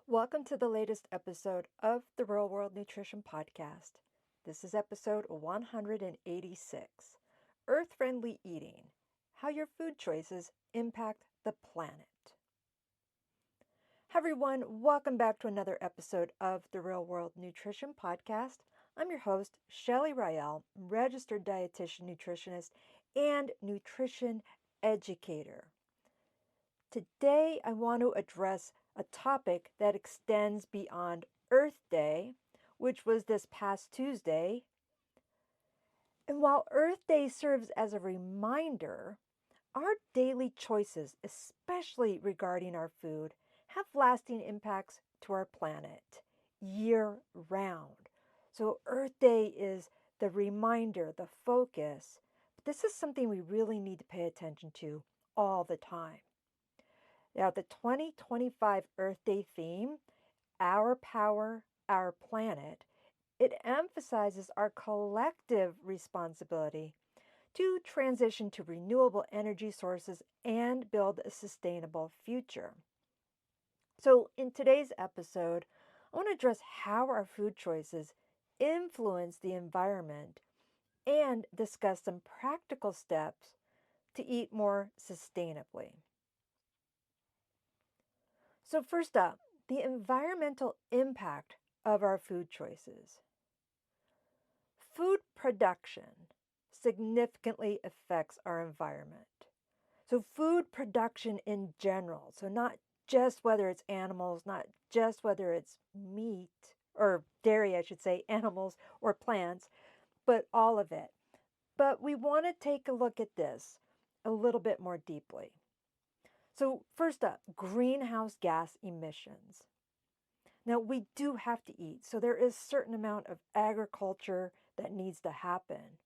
Welcome to the latest episode of the Real World Nutrition Podcast. This is episode 186, Earth-Friendly Eating, How Your Food Choices Impact the Planet. Hi everyone, welcome back to another episode of the Real World Nutrition Podcast. I'm your host, Shelley, registered dietitian nutritionist and nutrition educator. Today I want to address a topic that extends beyond Earth Day, which was this past Tuesday. And while Earth Day serves as a reminder, our daily choices, especially regarding our food, have lasting impacts to our planet year round. So Earth Day is the reminder, the focus, but this is something we really need to pay attention to all the time. Now, the 2025 Earth Day theme, Our Power, Our Planet, it emphasizes our collective responsibility to transition to renewable energy sources and build a sustainable future. So, in today's episode, I want to address how our food choices influence the environment and discuss some practical steps to eat more sustainably. So first up, the environmental impact of our food choices. Food production significantly affects our environment. So food production in general, so not just whether it's animals, not just whether it's meat or dairy, I should say, animals or plants, but all of it. But we want to take a look at this a little bit more deeply. So first up, greenhouse gas emissions. Now, we do have to eat, so there is a certain amount of agriculture that needs to happen.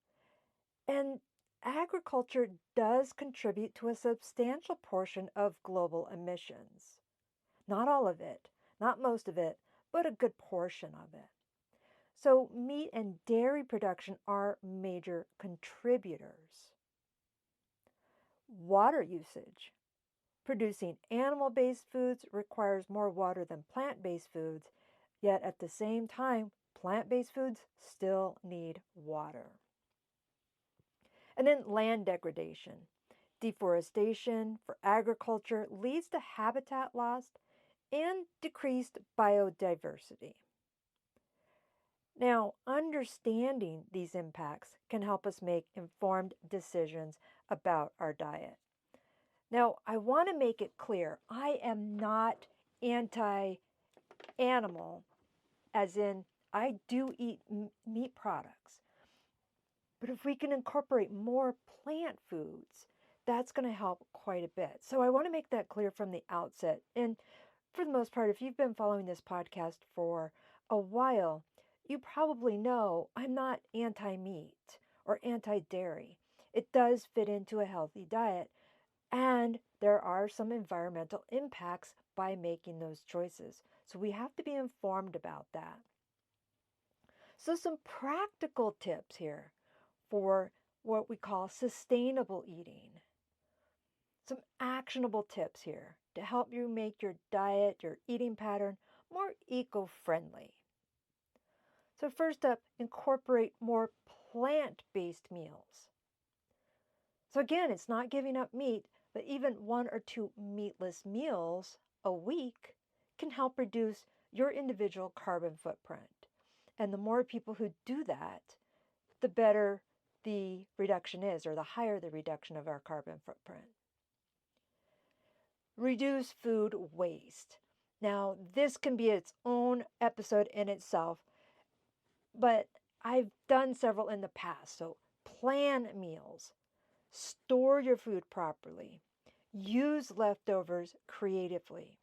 And agriculture does contribute to a substantial portion of global emissions. Not all of it, not most of it, but a good portion of it. So meat and dairy production are major contributors. Water usage. Producing animal-based foods requires more water than plant-based foods, yet at the same time, plant-based foods still need water. And then land degradation. Deforestation for agriculture leads to habitat loss and decreased biodiversity. Now, understanding these impacts can help us make informed decisions about our diet. Now, I want to make it clear, I am not anti-animal, as in I do eat meat products. But if we can incorporate more plant foods, that's going to help quite a bit. So I want to make that clear from the outset. And for the most part, if you've been following this podcast for a while, you probably know I'm not anti-meat or anti-dairy. It does fit into a healthy diet. And there are some environmental impacts by making those choices. So we have to be informed about that. So some practical tips here for what we call sustainable eating. Some actionable tips here to help you make your diet, your eating pattern more eco-friendly. So first up, incorporate more plant-based meals. So again, it's not giving up meat, but even 1 or 2 meatless meals a week can help reduce your individual carbon footprint. And the more people who do that, the better the reduction is, or the higher the reduction of our carbon footprint. Reduce food waste. Now, this can be its own episode in itself, but I've done several in the past. So plan meals. Store your food properly. Use leftovers creatively.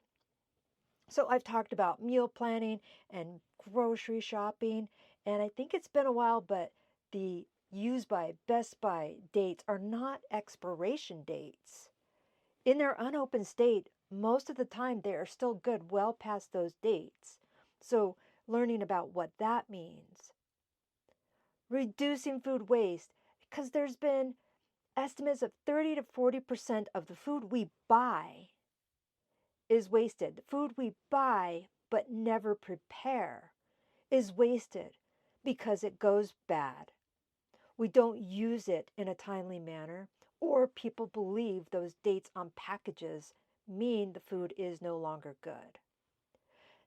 So I've talked about meal planning and grocery shopping, and I think it's been a while, but the use by, best by dates are not expiration dates. In their unopened state, most of the time they are still good well past those dates. So learning about what that means. Reducing food waste, because there's been estimates of 30 to 40% of the food we buy is wasted. The food we buy but never prepare is wasted because it goes bad. We don't use it in a timely manner, or people believe those dates on packages mean the food is no longer good.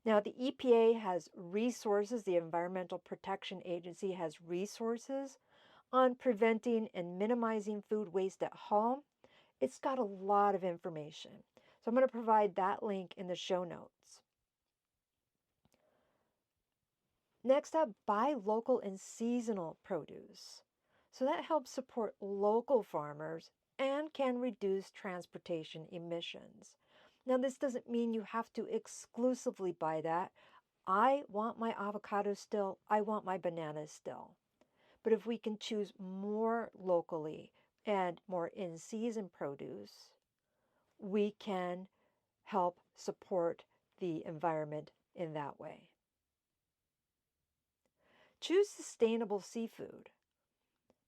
Now, the EPA has resources, the Environmental Protection Agency has resources on preventing and minimizing food waste at home. It's got a lot of information. So I'm going to provide that link in the show notes. Next up, buy local and seasonal produce. So that helps support local farmers and can reduce transportation emissions. Now, this doesn't mean you have to exclusively buy that. I want my avocados still. I want my bananas still. But if we can choose more locally and more in-season produce, we can help support the environment in that way. Choose sustainable seafood.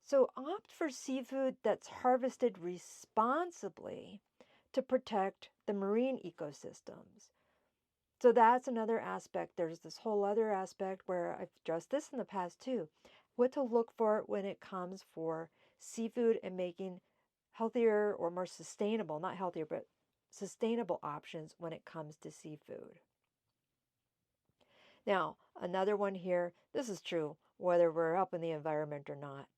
So opt for seafood that's harvested responsibly to protect the marine ecosystems. So that's another aspect. There's this whole other aspect where I've addressed this in the past too. What to look for when it comes for seafood and making healthier or more sustainable, not healthier, but sustainable options when it comes to seafood. Now, another one here, this is true whether we're helping the environment or not.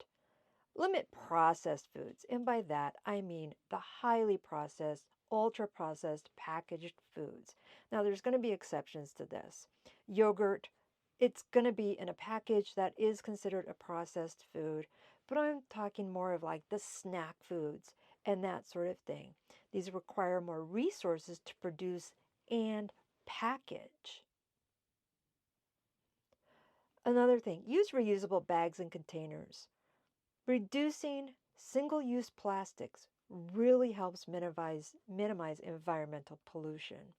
Limit processed foods, and by that I mean the highly processed, ultra-processed packaged foods. Now, there's going to be exceptions to this. Yogurt, it's going to be in a package that is considered a processed food, but I'm talking more of like the snack foods and that sort of thing. These require more resources to produce and package. Another thing, use reusable bags and containers. Reducing single-use plastics really helps minimize environmental pollution.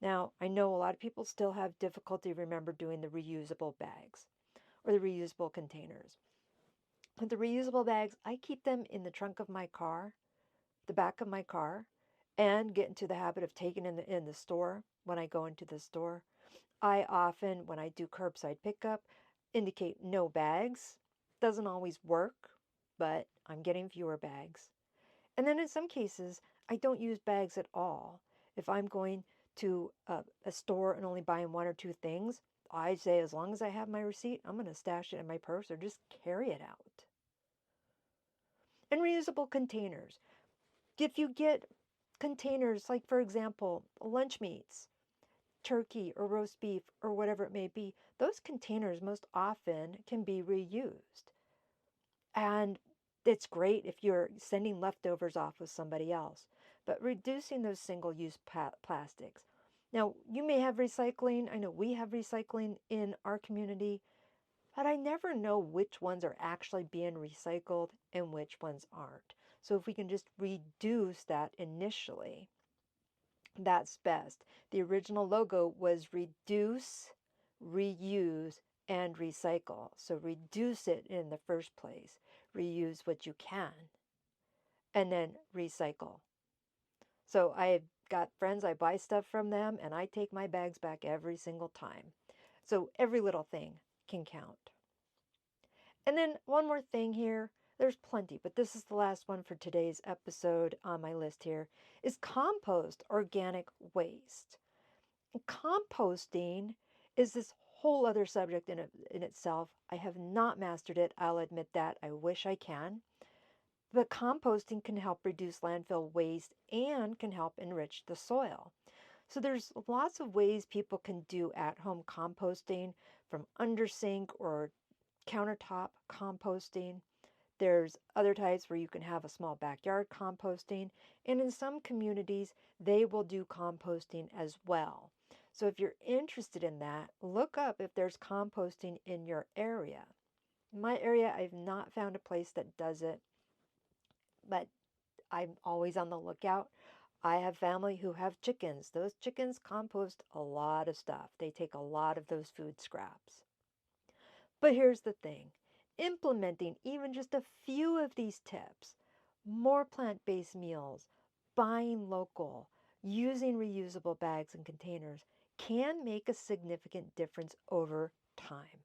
Now, I know a lot of people still have difficulty doing the reusable bags or the reusable containers. With the reusable bags, I keep them in the trunk of my car, the back of my car, and get into the habit of taking in the store when I go into the store. I often, when I do curbside pickup, indicate no bags. Doesn't always work, but I'm getting fewer bags. And then in some cases, I don't use bags at all. If I'm going to a store and only buying one or two things, I say as long as I have my receipt, I'm going to stash it in my purse or just carry it out. And reusable containers. If you get containers like, for example, lunch meats, turkey or roast beef or whatever it may be, those containers most often can be reused. And it's great if you're sending leftovers off with somebody else, but reducing those single-use plastics. Now, you may have recycling. I know we have recycling in our community, but I never know which ones are actually being recycled and which ones aren't. So if we can just reduce that initially, that's best. The original logo was reduce, reuse, and recycle. So reduce it in the first place. Reuse what you can. And then recycle. So I've got friends, I buy stuff from them, and I take my bags back every single time. So every little thing can count. And then one more thing here. There's plenty, but this is the last one for today's episode on my list here, is compost organic waste. And composting is this whole other subject in itself. I have not mastered it. I'll admit that. I wish I can. But composting can help reduce landfill waste and can help enrich the soil. So there's lots of ways people can do at-home composting, from under sink or countertop composting. There's other types where you can have a small backyard composting. And in some communities, they will do composting as well. So if you're interested in that, look up if there's composting in your area. In my area, I've not found a place that does it, but I'm always on the lookout. I have family who have chickens. Those chickens compost a lot of stuff. They take a lot of those food scraps. But here's the thing. Implementing even just a few of these tips, more plant-based meals, buying local, using reusable bags and containers, can make a significant difference over time.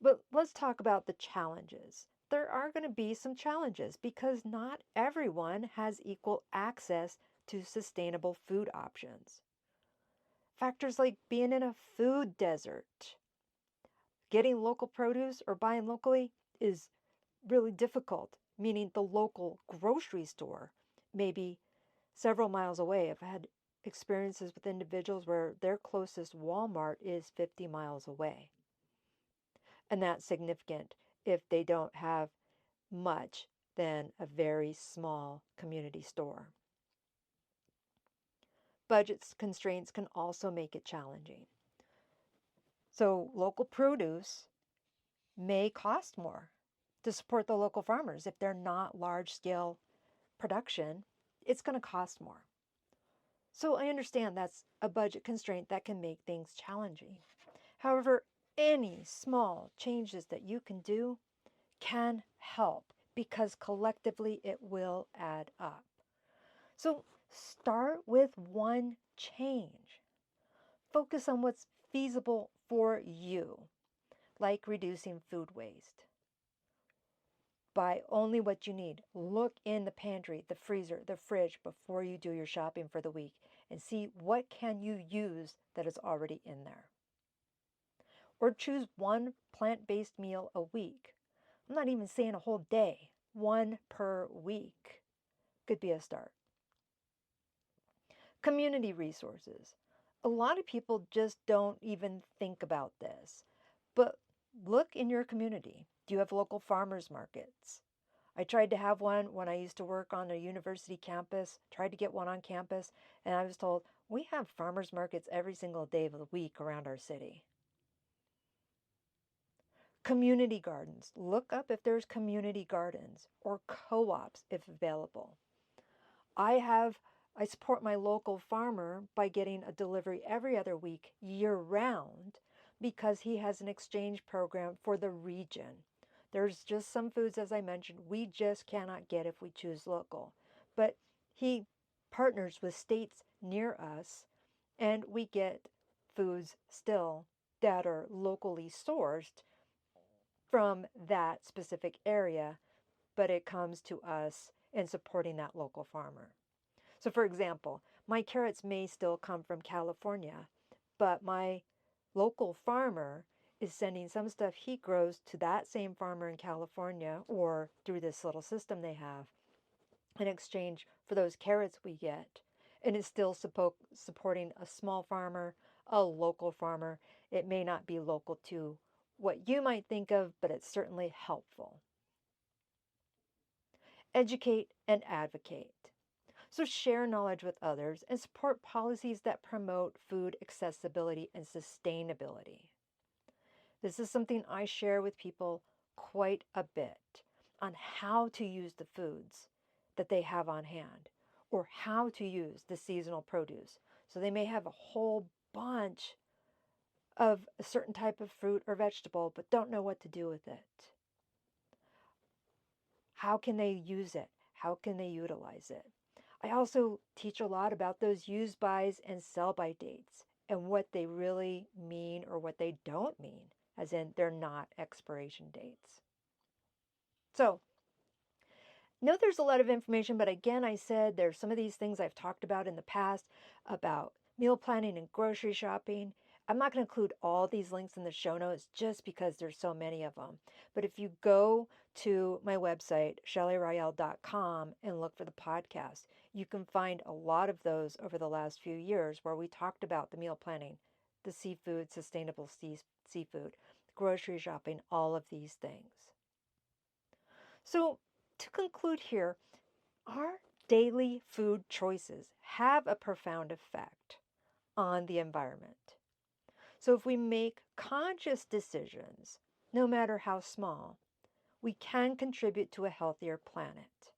But let's talk about the challenges. There are going to be some challenges because not everyone has equal access to sustainable food options. Factors like being in a food desert, getting local produce or buying locally is really difficult, meaning the local grocery store may be several miles away. I've had experiences with individuals where their closest Walmart is 50 miles away. And that's significant if they don't have much than a very small community store. Budget constraints can also make it challenging. So local produce may cost more to support the local farmers. If they're not large-scale production, it's going to cost more. So I understand that's a budget constraint that can make things challenging. However, any small changes that you can do can help because collectively it will add up. So start with one change. Focus on what's feasible for you, like reducing food waste. Buy only what you need. Look in the pantry, the freezer, the fridge before you do your shopping for the week and see what can you use that is already in there. Or choose one plant-based meal a week. I'm not even saying a whole day. One per week could be a start. Community resources. A lot of people just don't even think about this. But look in your community. Do you have local farmers markets? I tried to have one when I used to work on a university campus, tried to get one on campus, and I was told, we have farmers markets every single day of the week around our city. Community gardens. Look up if there's community gardens or co-ops if available. I support my local farmer by getting a delivery every other week year-round because he has an exchange program for the region. There's just some foods, as I mentioned, we just cannot get if we choose local. But he partners with states near us, and we get foods still that are locally sourced from that specific area, but it comes to us in supporting that local farmer. So for example, my carrots may still come from California, but my local farmer is sending some stuff he grows to that same farmer in California or through this little system they have in exchange for those carrots we get. And it's still supporting a small farmer, a local farmer. It may not be local to what you might think of, but it's certainly helpful. Educate and advocate. So share knowledge with others and support policies that promote food accessibility and sustainability. This is something I share with people quite a bit on how to use the foods that they have on hand or how to use the seasonal produce. So they may have a whole bunch of a certain type of fruit or vegetable but don't know what to do with it. How can they use it? How can they utilize it? I also teach a lot about those use bys and sell by dates and what they really mean or what they don't mean, as in they're not expiration dates. So, know there's a lot of information, but again, I said there's some of these things I've talked about in the past about meal planning and grocery shopping. I'm not going to include all these links in the show notes just because there's so many of them. But if you go to my website, shelleyroyale.com, and look for the podcast, you can find a lot of those over the last few years where we talked about the meal planning, the seafood, sustainable seafood, grocery shopping, all of these things. So to conclude here, our daily food choices have a profound effect on the environment. So if we make conscious decisions, no matter how small, we can contribute to a healthier planet.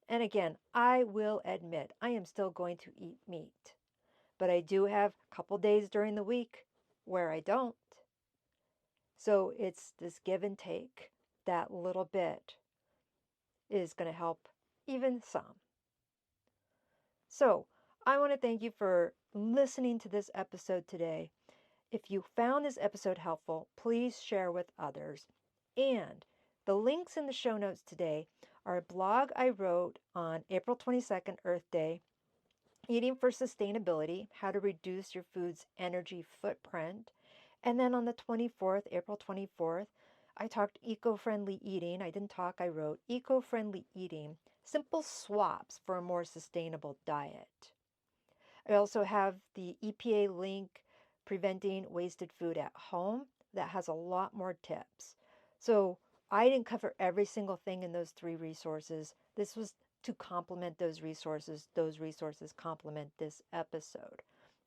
And again, I will admit I am still going to eat meat, but I do have a couple days during the week where I don't. So it's this give and take. That little bit is going to help even some. So I want to thank you for listening to this episode today. If you found this episode helpful, please share with others. And the links in the show notes today are a blog I wrote on April 22nd, Earth Day, Eating for Sustainability, How to Reduce Your Food's Energy Footprint. And then on the 24th, April 24th, I talked eco-friendly eating. I wrote eco-friendly eating, simple swaps for a more sustainable diet. I also have the EPA link, Preventing Wasted Food at Home, that has a lot more tips. So I didn't cover every single thing in those 3 resources. This was to complement those resources. Those resources complement this episode.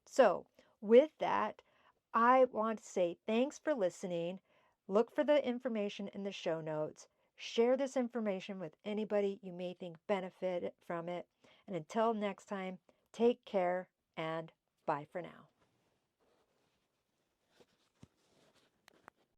So with that, I want to say thanks for listening. Look for the information in the show notes. Share this information with anybody you may think benefit from it. And until next time, take care and bye for now.